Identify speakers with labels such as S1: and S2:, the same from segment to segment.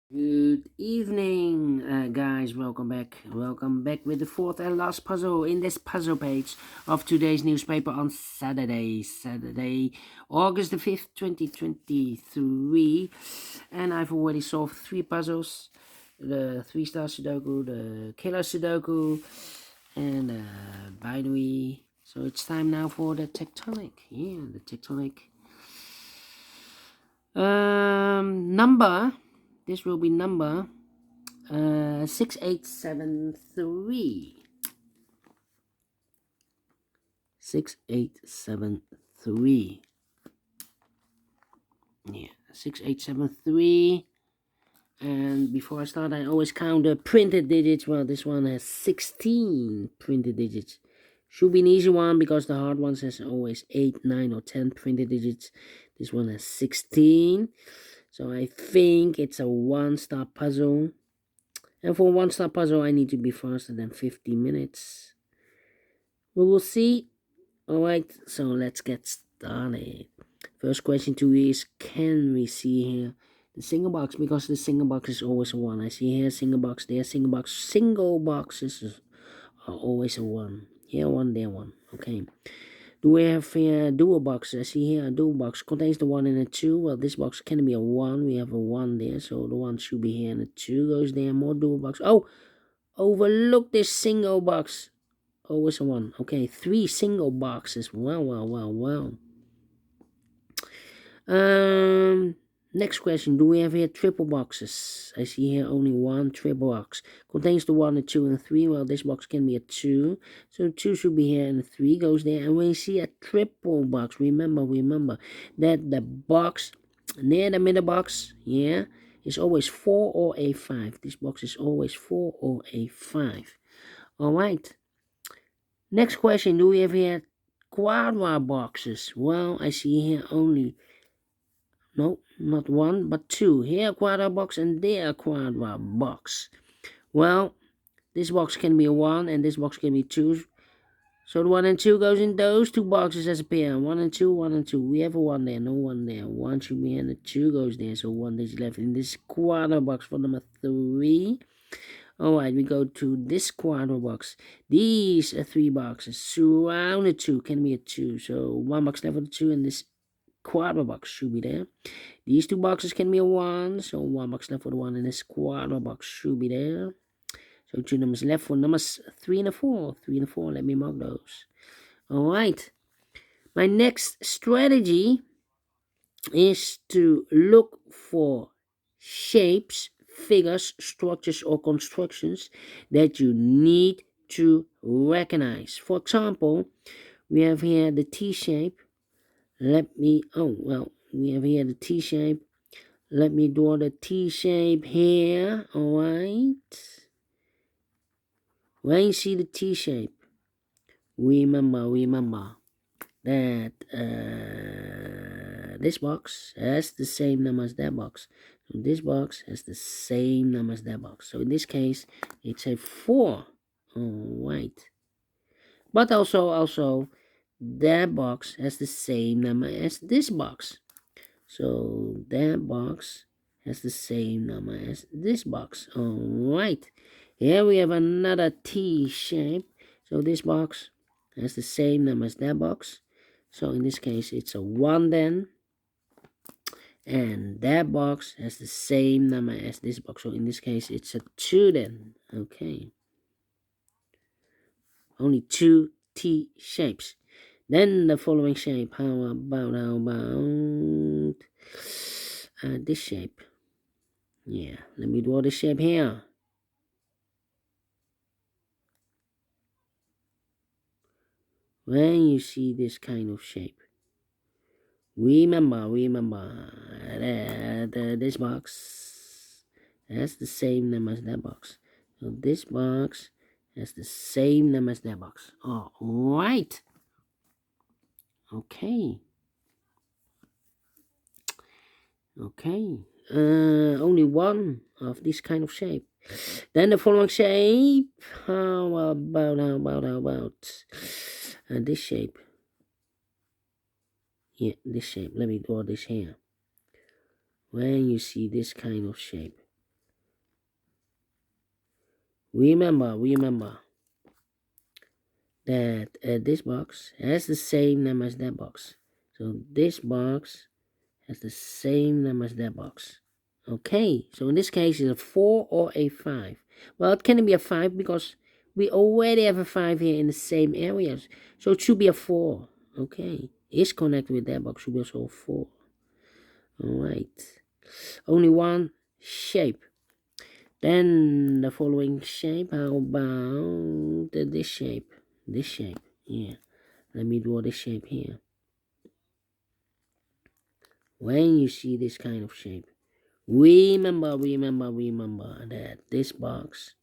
S1: Good evening, guys. Welcome back. Welcome back with the fourth and last puzzle in this puzzle page of today's newspaper on Saturday, August the 5th, 2023. And I've already solved three puzzles: the 3-star Sudoku, the killer Sudoku, and binary. So it's time now for the Tectonic. Yeah, the Tectonic number. This will be number 6873. 6873. Yeah, 6873. And before I start, I always count the printed digits. Well, this one has 16 printed digits. Should be an easy one because the hard ones has always 8, 9, or 10 printed digits. This one has 16. So I think it's a one-star puzzle. And for a one-star puzzle, I need to be faster than 50 minutes. We will see. Alright, so let's get started. First question to you is, can we see here the single box? Because the single box is always a 1. I see here single box, there single box. Single boxes are always a 1. Here 1, there 1. Okay. Do we have here dual box? I see here a dual box contains the 1 and a 2. Well, this box can be a 1. We have a 1 there, so the 1 should be here and the 2 goes there. More dual box. Oh, overlook this single box. Always a 1. Okay, 3 single boxes. Well. Next question. Do we have here triple boxes? I see here only one triple box. Contains the 1, the 2, and 3. Well, this box can be a 2. So 2 should be here and 3 goes there. And when you see a triple box, remember that the box near the middle box, yeah, is always 4 or a 5. This box is always 4 or a 5. Alright. Next question. Do we have here quadra boxes? Well, I see here only... No, not 1, but 2. Here a quadra box and there a quadra box. Well, this box can be a 1 and this box can be 2. So the 1 and 2 goes in those two boxes as a pair. 1 and 2, 1 and 2. We have a 1 there, no 1 there. 1 should be here and the 2 goes there. So 1 is left in this quadra box for number 3. Alright, we go to this quadra box. These are 3 boxes. Surround the 2 can be a 2. So 1 box left for the 2 and this quadra box should be there. These 2 boxes can be a 1, so 1 box left for the 1 and this quadra box should be there. So 2 numbers left for numbers 3 and 4. 3 and 4, let me mark those. Alright, my next strategy is to look for shapes, figures, structures, or constructions that you need to recognize. For example, we have here the T shape. We have here the T shape. Let me draw the T shape here. Alright. When you see the T shape, remember that this box has the same number as that box. So this box has the same number as that box. So in this case, it's a 4. Alright. But also, that box has the same number as this box. So that box has the same number as this box. Alright. Here we have another T shape. So this box has the same number as that box. So in this case it's a 1 then. And that box has the same number as this box. So in this case it's a 2 then. Okay. Only 2 T shapes. Then the following shape. How about this shape? Yeah, let me draw this shape here. When you see this kind of shape, remember that this box has the same number as that box. So this box has the same number as that box. All right. Okay. Only one of this kind of shape. Then the following shape. How about this shape? Yeah, this shape. Let me draw this here. When you see this kind of shape, remember that this box has the same number as that box. So this box has the same number as that box. Okay, so in this case, it's a 4 or a 5. Well, it can be a 5 because we already have a 5 here in the same areas. So it should be a 4. Okay, is connected with that box, should be also a 4. Alright, only one shape. Then the following shape, how about this shape? This shape, yeah. Let me draw this shape here. When you see this kind of shape, remember that this box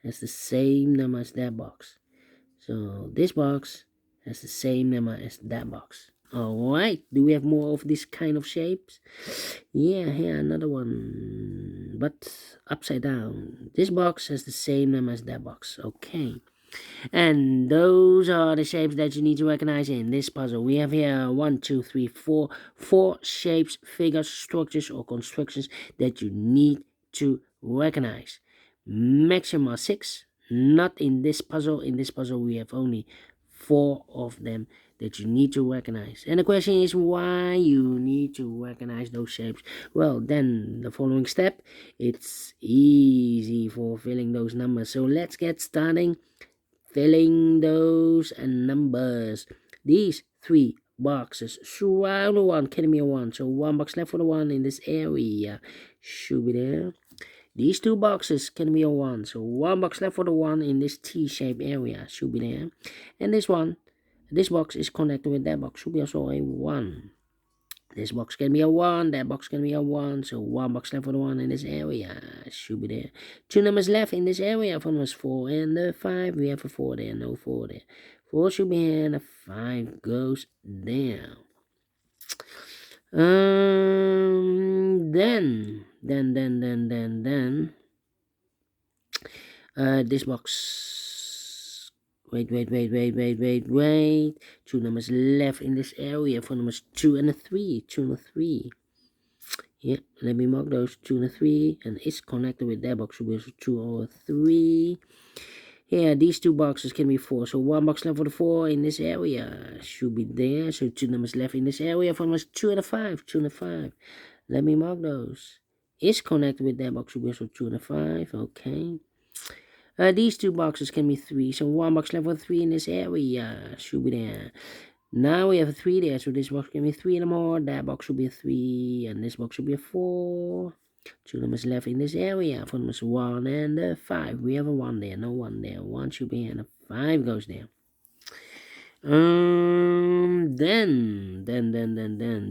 S1: has the same number as that box. So this box has the same number as that box. Alright, do we have more of this kind of shapes? Yeah, here another one, but upside down. This box has the same number as that box. Okay. And those are the shapes that you need to recognize in this puzzle. We have here 1, 2, 3, 4, 4 shapes, figures, structures, or constructions that you need to recognize. Maximum are 6. Not in this puzzle. In this puzzle, we have only 4 of them that you need to recognize. And the question is why you need to recognize those shapes. Well, then the following step, it's easy for filling those numbers. So let's get starting filling those numbers. These 3 boxes surround the 1, can be a 1. So 1 box left for the 1 in this area should be there. These 2 boxes can be a 1. So 1 box left for the 1 in this T-shaped area should be there. And this box is connected with that box, should be also a 1. This box can be a 1, that box can be a 1, so 1 box left for the 1 in this area should be there. 2 numbers left in this area for numbers 4 and the 5. We have a 4 there, no 4 there. 4 should be here and the 5 goes down. Then this box, wait, 2 numbers left in this area for numbers 2 and a 3, 2 and a 3. Yeah, let me mark those 2 and a 3, and it's connected with that box, should be 2 or 3. Yeah, these 2 boxes can be 4, so 1 box left for the 4 in this area should be there. So 2 numbers left in this area for numbers 2 and a 5, 2 and a 5. Let me mark those. It's connected with that box, should be also 2 and a 5. Okay. These 2 boxes can be 3, so 1 box left for 3 in this area should be there. Now we have a 3 there, so this box can be 3 and more. That box should be a 3, and this box should be a 4. 2 numbers left in this area for numbers 1 and 5. We have a 1 there, no 1 there. 1 should be here, and a 5 goes there. Then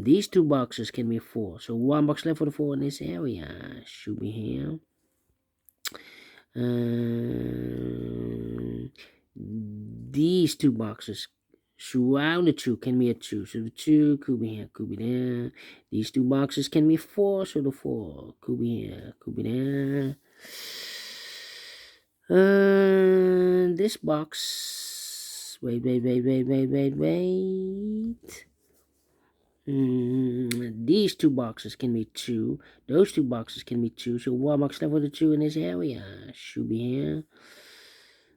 S1: these 2 boxes can be 4. So 1 box left for the 4 in this area should be here. These 2 boxes surround the 2 can be a 2, so the 2 could be here, could be there. These 2 boxes can be 4, so the 4 could be here, could be there. This box, wait. These 2 boxes can be 2. Those 2 boxes can be 2. So 1 box left for the 2 in this area should be here.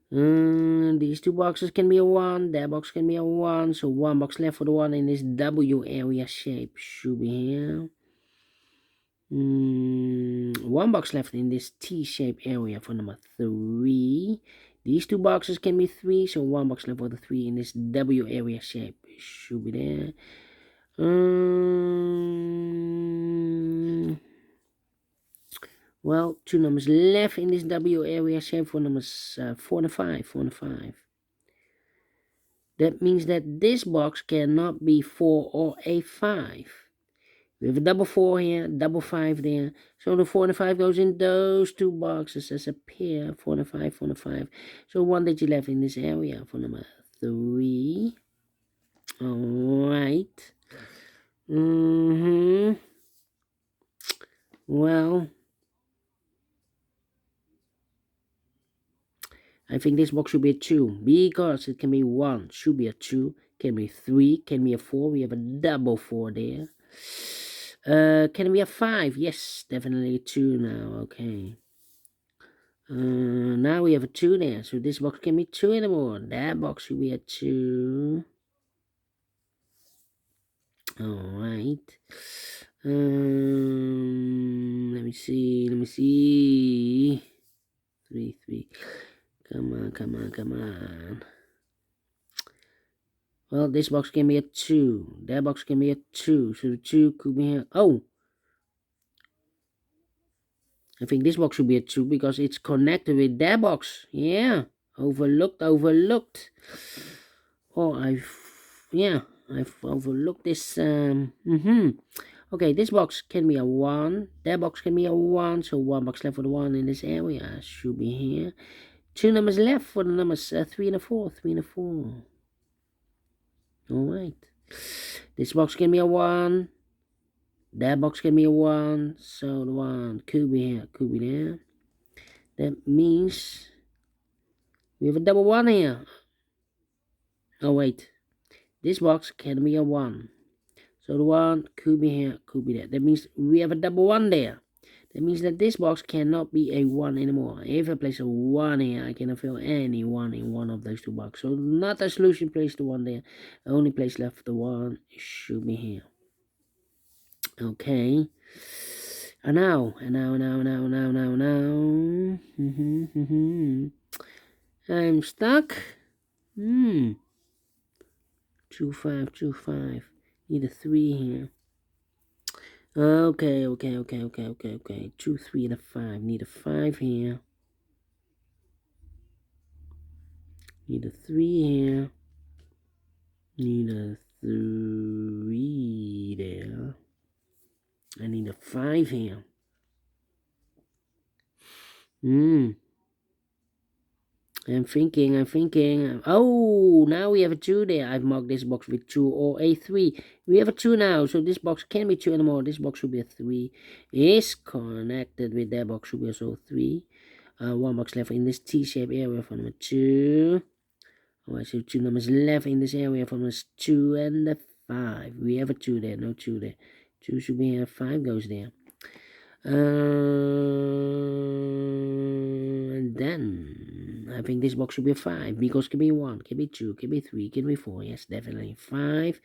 S1: These 2 boxes can be a 1. That box can be a 1. So 1 box left for the 1 in this W area shape should be here. 1 box left in this T-shaped area for number 3. These 2 boxes can be 3. So 1 box left for the 3 in this W area shape should be there. Well, 2 numbers left in this W area shape for numbers 4 and 5, 4 and 5. That means that this box cannot be 4 or a 5. We have a double 4 here, double 5 there. So the 4 and the 5 goes in those 2 boxes as a pair, 4 and 5, 4 and 5. So 1 digit left in this area for number 3. Alright. Well, I think this box should be a 2 because it can be 1, should be a 2, can be 3, can be a 4. We have a double 4 there. Can it be a 5? Yes, definitely a 2 now. Okay. Now we have a 2 there, so this box can be 2 anymore. That box should be a 2. Alright. Let me see. 3, 3. Come on. Well, this box can be a 2. That box can be a 2. So the 2 could be here. Oh! I think this box should be a 2 because it's connected with that box. Yeah. Overlooked. Oh, I've overlooked this. Okay, this box can be a 1. That box can be a 1. So 1 box left for the 1 in this area. Should be here. 2 numbers left for the numbers 3 and a 4. 3 and a 4. Alright. This box can be a 1. That box can be a 1. So the 1 could be here. Could be there. That means we have a double 1 here. Oh, wait. This box can be a 1. So the 1 could be here, could be there. That means we have a double 1 there. That means that this box cannot be a 1 anymore. If I place a 1 here, I cannot fill any 1 in one of those two boxes. So not a solution, place the 1 there. Only place left the 1 should be here. Okay. Now. I'm stuck. 2, 5, 2, 5. Need a 3 here. Okay. 2, 3, and a 5. Need a 5 here. Need a 3 here. Need a 3 there. I need a 5 here. I'm thinking. Oh, now we have a 2 there. I've marked this box with 2 or a 3. We have a 2 now, so this box can't be 2 anymore. This box should be a 3. Is connected with that box, should be also 3. 1 box left in this T-shaped area for number 2. Alright, so 2 numbers left in this area for numbers 2 and the 5. We have a 2 there, no 2 there. 2 should be here, 5 goes there. And then I think this box should be a 5 because it can be 1, can be 2, can be 3, can be 4. Yes, definitely 5.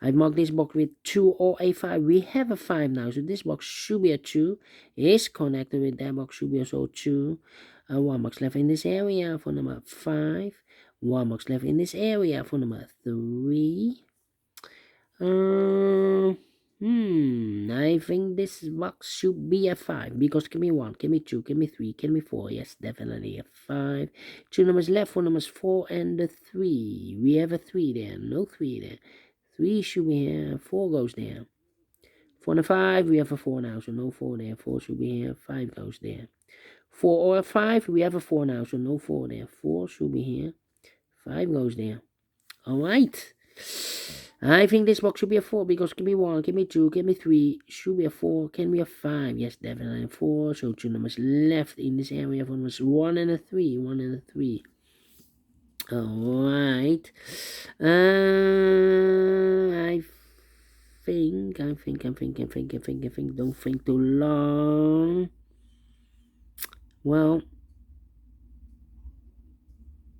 S1: I've marked this box with 2 or a 5. We have a 5 now, so this box should be a 2. Is connected with that box, should be also 2. 1 box left in this area for number 5. 1 box left in this area for number 3. I think this box should be a 5 because can be 1, can be 2, can be 3, can be 4. Yes, definitely a 5. 2 numbers left for numbers 4 and the 3. We have a 3 there, no 3 there. 3 should be here, 4 goes there. 4 and a 5, we have a 4 now, so no 4 there. 4 should be here, 5 goes there. 4 or a 5, we have a 4 now, so no 4 there. 4 should be here, 5 goes there. Alright. I think this box should be a 4 because it can be 1, can be 2, can be 3, should be a 4, can be a 5. Yes, definitely 4. So 2 numbers left in this area for numbers 1 and a 3. 1 and a 3. Alright. I think. Don't think too long. Well.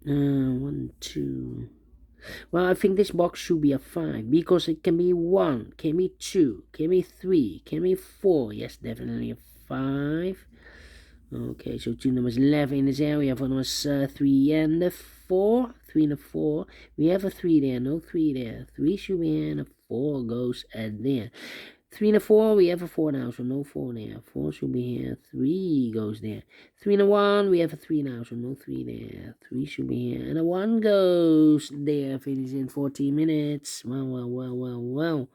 S1: 1, 2. Well, I think this box should be a 5 because it can be 1, can be 2, can be 3, can be 4. Yes, definitely a 5. Okay, so 2 numbers left in this area for numbers 3 and the 4. 3 and a 4. We have a 3 there, no 3 there. 3 should be here and a 4 goes there. 3 and a 4, we have a 4 now, so no 4 there. 4 should be here, 3 goes there. 3 and a 1, we have a 3 now, so no 3 there. 3 should be here, and a 1 goes there. Finish in 14 minutes. Well.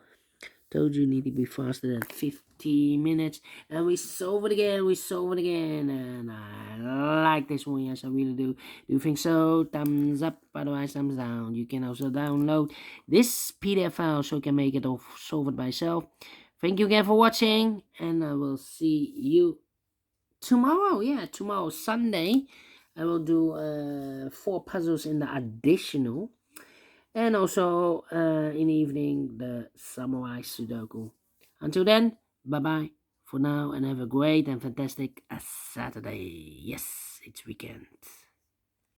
S1: Told you need to be faster than 15 minutes. And we solve it again, and I like this one, yes, I really do. Do you think so? Thumbs up, otherwise thumbs down. You can also download this PDF file so you can make it or solve it by yourself. Thank you again for watching, and I will see you tomorrow. Yeah, tomorrow, Sunday. I will do 4 puzzles in the additional. And also, in the evening, the Samurai Sudoku. Until then, bye-bye for now, and have a great and fantastic Saturday. Yes. it's weekend.